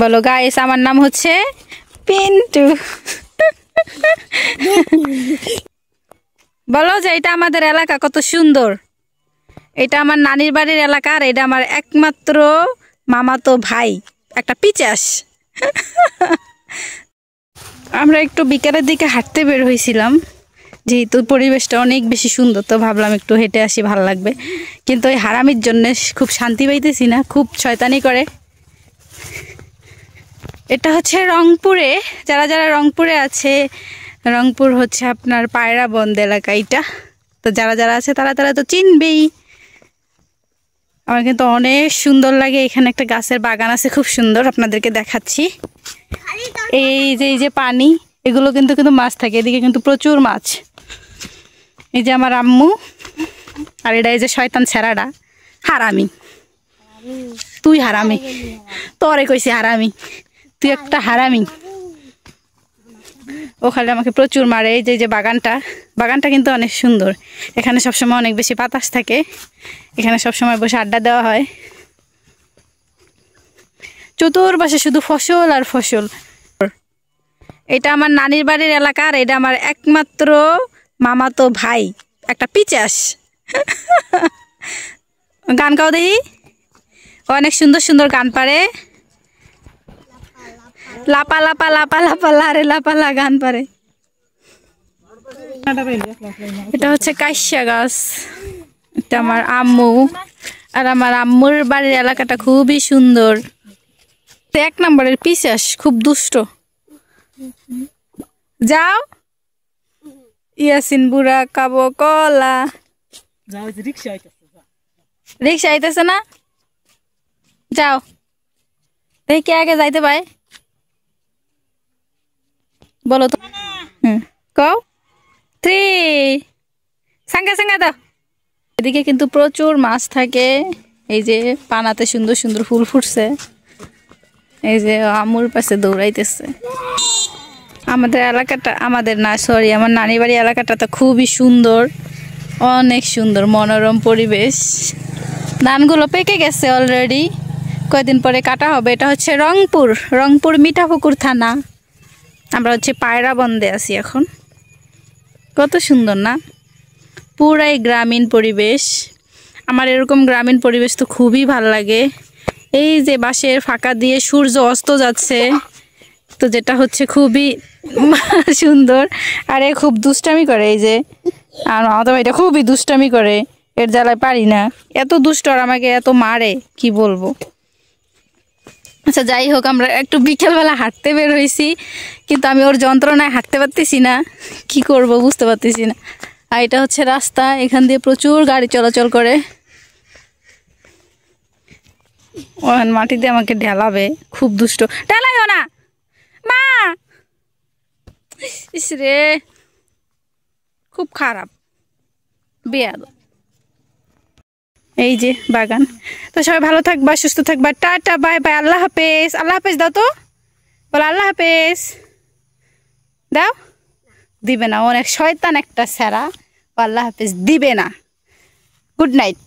বলো গাইস, আমার নাম হচ্ছে পিন্টু। বলো যে এটা আমাদের এলাকা কত সুন্দর। এটা আমার নানির বাড়ির এলাকা, আর এটা আমার একমাত্র মামাতো ভাই, একটা পিচাস। আমরা একটু বিকেলের দিকে হাঁটতে বের হয়েছিলাম, যেহেতু পরিবেশটা অনেক বেশি সুন্দর, তো ভাবলাম একটু হেঁটে আসি, ভালো লাগবে। কিন্তু ওই হারামির জন্য খুব শান্তি পাইতেছি না, খুব শয়তানি করে। এটা হচ্ছে রংপুরে, যারা যারা রংপুরে আছে, রংপুর হচ্ছে আপনার পায়রাবন্দ এলাকা এটা, তো যারা যারা আছে তারা তারা তো চিনবেই। আমার কিন্তু অনেক সুন্দর লাগে। এখানে একটা গাছের বাগান আছে, খুব সুন্দর, আপনাদেরকে দেখাচ্ছি। এই যে পানি, এগুলো কিন্তু কিন্তু মাছ থাকে, এদিকে কিন্তু প্রচুর মাছ। এই যে আমার আম্মু, আর এটা এই যে শয়তান ছেড়াটা, হারামি। তুই হারামি, তোরে কইছি হারামি, তুই একটা হারামি। ওখানে আমাকে প্রচুর মারে। এই যে বাগানটা, বাগানটা কিন্তু অনেক সুন্দর। এখানে সবসময় অনেক বেশি বাতাস থাকে, এখানে সবসময় বসে আড্ডা দেওয়া হয়। চতুর্পাশে শুধু ফসল আর ফসল। এটা আমার নানির বাড়ির এলাকা, আর এটা আমার একমাত্র মামাতো ভাই, একটা পিচাস। গান গাও দেখি, অনেক সুন্দর সুন্দর গান পারে। লাপা লাপা লাপা লাপা লারে লাপালা গান পারে। এটা হচ্ছে কাইসা গাছ। এটা আমার আম্মু, আর আমার আম্মুর বাড়ির এলাকাটা খুবই সুন্দর। 1 নম্বরের পিচাস, খুব দুষ্ট। যাও ইয়াসিন বুড়া কাবো কলা। রিক্সা আইতেছে না, যাও দেখি কে আগে যাইতে পায়, বলো তো। কও 3, সাঙ্গা সাঙ্গা দাও। এদিকে কিন্তু প্রচুর মাছ থাকে। এই যে পানাতে সুন্দর সুন্দর ফুল ফুটছে। এই যে আমুর পাশে দৌড়াইতেছে। আমাদের এলাকাটা, আমাদের না সরি, আমার নানি বাড়ি এলাকাটা তো খুবই সুন্দর, অনেক সুন্দর, মনোরম পরিবেশ। ধানগুলো পেকে গেছে অলরেডি, কয়েকদিন পরে কাটা হবে। এটা হচ্ছে রংপুর, রংপুর মিঠাপুকুর থানা। আমরা হচ্ছে পায়রাবন্দে আছি এখন। কত সুন্দর না, পুরাই গ্রামীণ পরিবেশ। আমার এরকম গ্রামীণ পরিবেশ তো খুবই ভালো লাগে। এই যে বাঁশের ফাঁকা দিয়ে সূর্য অস্ত যাচ্ছে, তো যেটা হচ্ছে খুবই সুন্দর। আর এ খুব দুষ্টামি করে, এই যে আর মামাতো ভাইটা খুবই দুষ্টামি করে, এর জ্বালায় পারি না, এত দুষ্ট, আর আমাকে এত মারে কি বলবো। আচ্ছা যাই হোক, আমরা একটু বিকেলবেলা হাঁটতে বের হয়েছি, কিন্তু আমি ওর যন্ত্রণায় হাঁটতে পারতেছি না, কি করব বুঝতে পারতেছি না। আর এটা হচ্ছে রাস্তা, এখান দিয়ে প্রচুর গাড়ি চলাচল করে। ওখান মাটি দিয়ে আমাকে ঢেলাবে, খুব দুষ্ট। ঢেলাইও না মা, ইস রে, খুব খারাপ বেয়াদব। এই যে বাগান। তো সবাই ভালো থাকবা, সুস্থ থাকবা, টাটা বাই বাই, আল্লাহ হাফেজ। আল্লাহ হাফেজ দাও তো, বলো আল্লাহ হাফেজ দাও। দিবে না, অনেক শয়তান একটা স্যারা, আল্লাহ হাফেজ দিবে না। Good night.